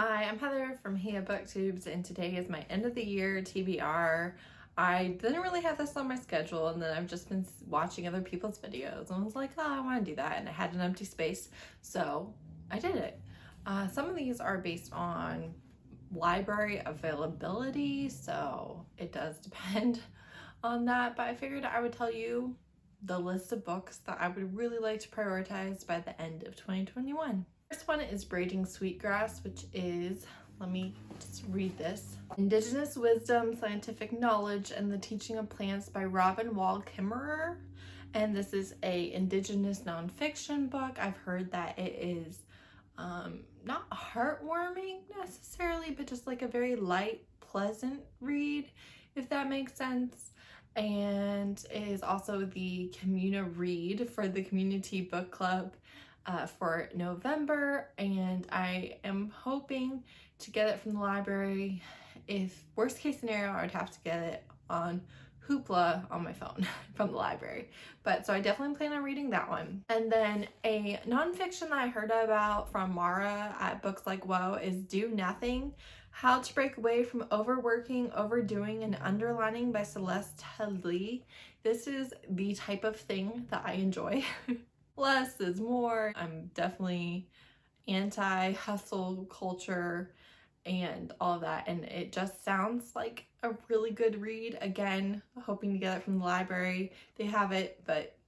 Hi, I'm Heather from Here Booktubes, and today is my end of the year TBR. I didn't really have this on my schedule, and then I've just been watching other people's videos and was like, oh, I want to do that, and I had an empty space, so I did it. Some of these are based on library availability, so it does depend on that, but I figured I would tell you the list of books that I would really like to prioritize by the end of 2021. First one is Braiding Sweetgrass, which is, let me just read this. Indigenous Wisdom, Scientific Knowledge, and the Teaching of Plants by Robin Wall Kimmerer. And this is a indigenous nonfiction book. I've heard that it is not heartwarming necessarily, but just like a very light, pleasant read, if that makes sense. And it is also the Community Read for the Community Book Club for November, and I am hoping to get it from the library. If worst case scenario, I would have to get it on Hoopla on my phone from the library, but so I definitely plan on reading that one. And then a nonfiction that I heard about from Mara at Books Like Whoa is Do Nothing: How to Break Away from Overworking, Overdoing, and Underlining by Celeste Headlee. This is the type of thing that I enjoy. Less is more. I'm definitely anti-hustle culture and all of that, and it just sounds like a really good read. Again, hoping to get it from the library. They have it, but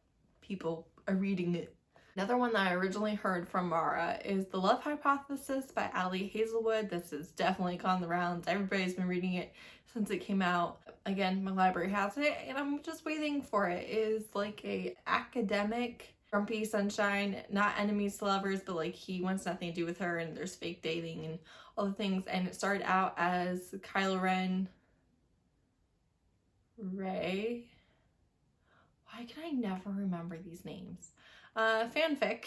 people are reading it. Another one that I originally heard from Mara is The Love Hypothesis by Hazelwood. This has definitely gone the rounds. Everybody's been reading it since it came out. Again, my library has it, and I'm just waiting for it. It is like a academic grumpy sunshine, not enemies to lovers, but like he wants nothing to do with her, and there's fake dating and all the things. And it started out as Kylo Ren, Rey. Why can I never remember these names? Fanfic.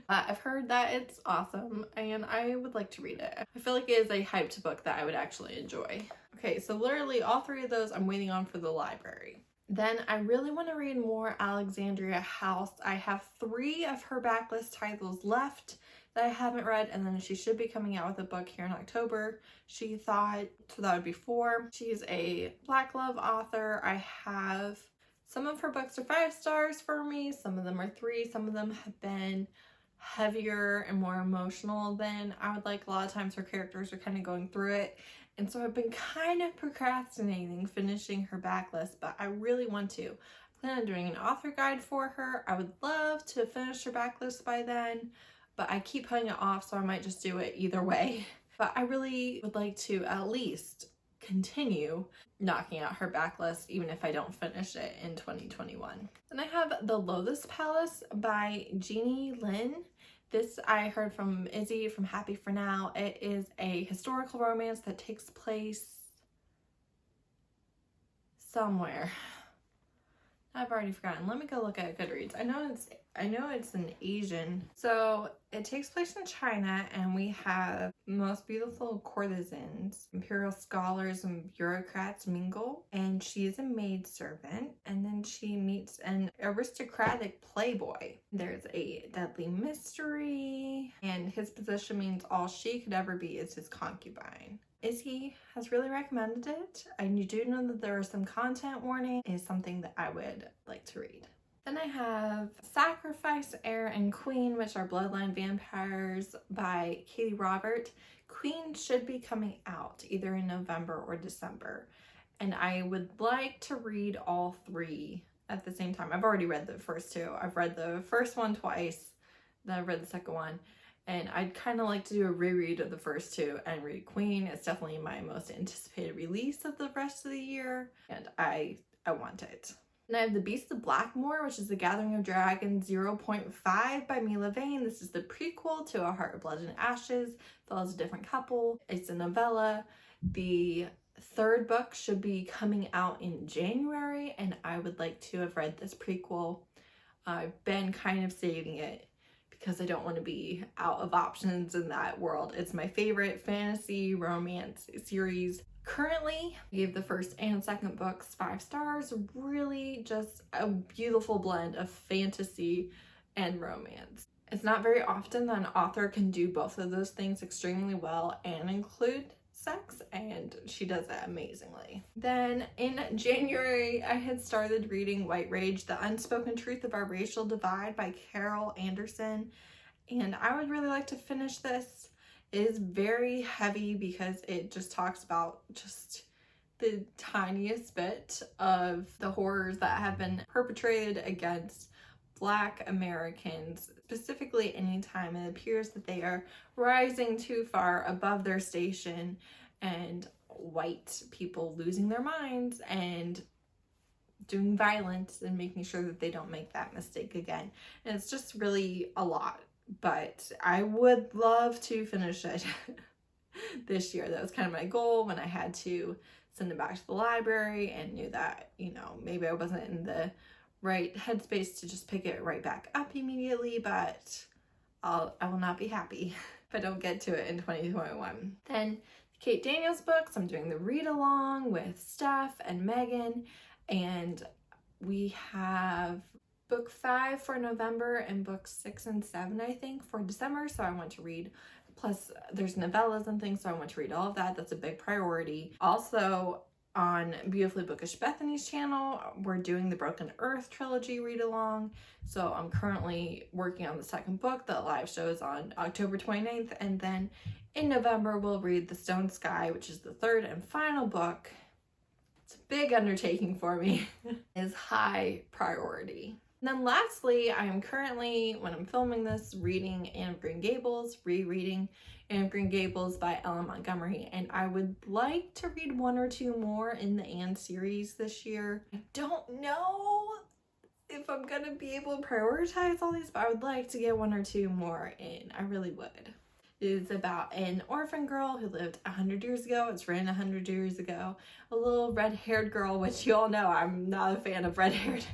I've heard that it's awesome, and I would like to read it. I feel like it is a hyped book that I would actually enjoy. Okay, so literally all three of those I'm waiting on for the library. Then I really want to read more Alexandria House. I have 3 of her backlist titles left that I haven't read, and then she should be coming out with a book here in October. She thought, so that would be 4. She's a Black Love author. I have some of her books are 5 stars for me, some of them are 3, some of them have been heavier and more emotional than I would like. A lot of times her characters are kind of going through it, and so I've been kind of procrastinating finishing her backlist, but I really want to. I plan on doing an author guide for her. I would love to finish her backlist by then, but I keep putting it off, so I might just do it either way. But I really would like to at least continue knocking out her backlist even if I don't finish it in 2021. Then I have The Lotus Palace by Jeannie Lynn. This I heard from Izzy from Happy for Now. It is a historical romance that takes place somewhere. I've already forgotten. Let me go look at Goodreads. I know it's an Asian. So it takes place in China, and we have most beautiful courtesans, imperial scholars, and bureaucrats mingle, and she is a maidservant, and then she meets an aristocratic playboy. There's a deadly mystery, and his position means all she could ever be is his concubine. Izzy has really recommended it. I do know that there are some content warning. It is something that I would like to read. Then I have Sacrifice, Heir, and Queen, which are Bloodline Vampires by Katee Robert. Queen should be coming out either in November or December, and I would like to read all 3 at the same time. I've already read the first 2. I've read the first one twice, then I've read the second one. And I'd kind of like to do a reread of the first 2 and read Queen. It's definitely my most anticipated release of the rest of the year, and I want it. And I have The Beast of Blackmore, which is The Gathering of Dragons 0.5 by Milla, Vane. This is the prequel to A Heart of Blood and Ashes. It follows a different couple. It's a novella. The 3rd book should be coming out in January, and I would like to have read this prequel. I've been kind of saving it because I don't want to be out of options in that world. It's my favorite fantasy romance series. Currently, I gave the first and second books 5 stars. Really just a beautiful blend of fantasy and romance. It's not very often that an author can do both of those things extremely well and include sex, and she does that amazingly. Then in January, I had started reading White Rage, The Unspoken Truth of Our Racial Divide by Carol Anderson, and I would really like to finish this. It is very heavy because it just talks about just the tiniest bit of the horrors that have been perpetrated against Black Americans, specifically anytime it appears that they are rising too far above their station, and white people losing their minds and doing violence and making sure that they don't make that mistake again. And it's just really a lot, but I would love to finish it this year. That was kind of my goal when I had to send it back to the library and knew that, you know, maybe I wasn't in the right headspace to just pick it right back up immediately, but I will not be happy if I don't get to it in 2021. Then the Kate Daniels books, I'm doing the read along with Steph and Megan, and we have book 5 for November and books 6 and 7, I think, for December, so I want to read. Plus there's novellas and things, so I want to read all of that. That's a big priority. Also, on Beautifully Bookish Bethany's channel, we're doing the Broken Earth trilogy read along. So I'm currently working on the second book. The live show is on October 29th. And then in November, we'll read The Stone Sky, which is the third and final book. It's a big undertaking for me. Is high priority. And then lastly, I am currently, when I'm filming this, reading Anne of Green Gables, rereading Anne of Green Gables by Ellen Montgomery, and I would like to read 1 or 2 more in the Anne series this year. I don't know if I'm gonna be able to prioritize all these, but I would like to get 1 or 2 more in. I really would. It is about an orphan girl who lived 100 years ago. It's written 100 years ago. A little red-haired girl, which you all know I'm not a fan of red-haired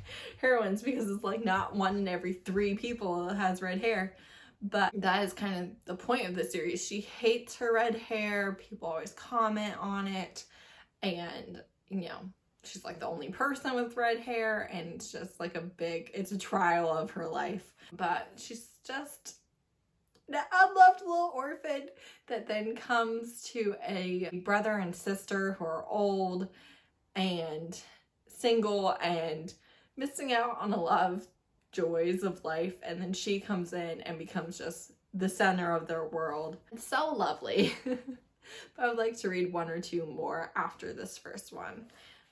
heroines because it's like not 1 in every 3 people that has red hair. But that is kind of the point of the series. She hates her red hair. People always comment on it. And, you know, she's like the only person with red hair. And it's just like it's a trial of her life. But she's just an unloved little orphan that then comes to a brother and sister who are old and single and missing out on a lot of joys of life, and then she comes in and becomes just the center of their world. It's so lovely. But I would like to read 1 or 2 more after this first one.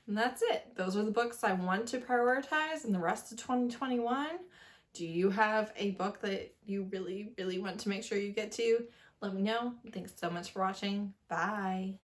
And that's it. Those are the books I want to prioritize in the rest of 2021. Do you have a book that you really, really want to make sure you get to? Let me know. Thanks so much for watching. Bye.